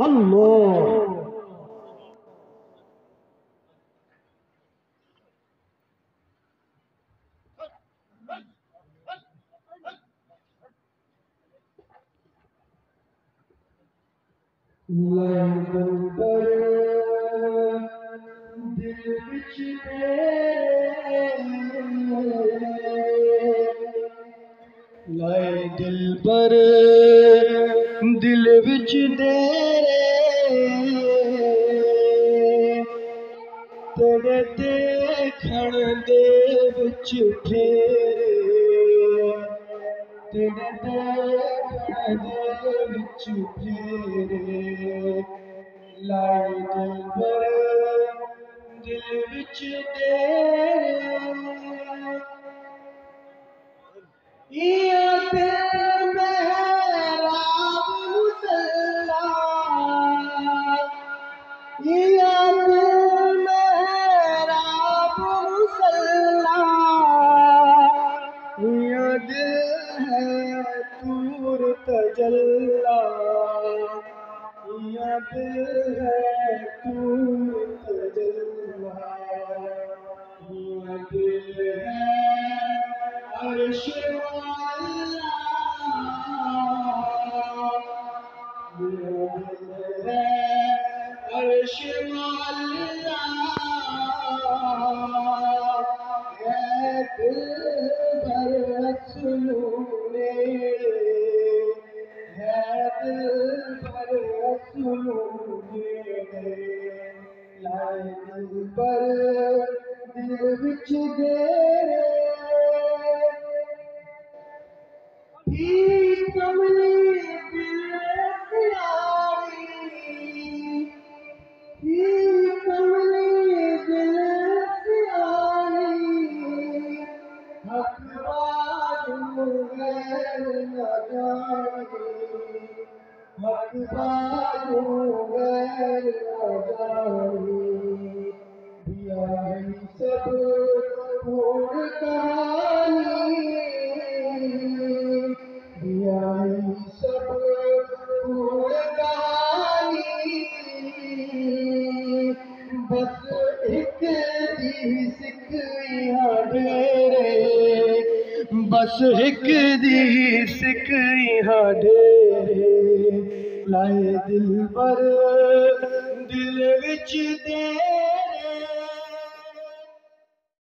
अल्लाह लाए दिल पर दिल विच तेरे तेरे देखण दे विच फेरे तेरे देखण दे विच फेरे लाए दिल पर दिल विच तेरे याद मेहराब मुसल्ला याद मेहराब मुसल्ला याद है तूर तजल्ला याद है तूर तजल्ला याद है अर्श वाला याद है अर्श वाला है दिल भर सुनूने है दिल भर सुनूने लाए दिल पर दिल विच तेरे कमली दिल प्यारी कमली दिल प्यारी हक बाजू गैर न जानी हक बाजू गैर न जानी दिया है सब पूर्ण कहानी दिया है सब पूर्ण कहानी बस एक दी सिख यहाँ ढेरे बस एक दी सिख यहाँ ढेरे लाए दिल पर दिल विच तेरे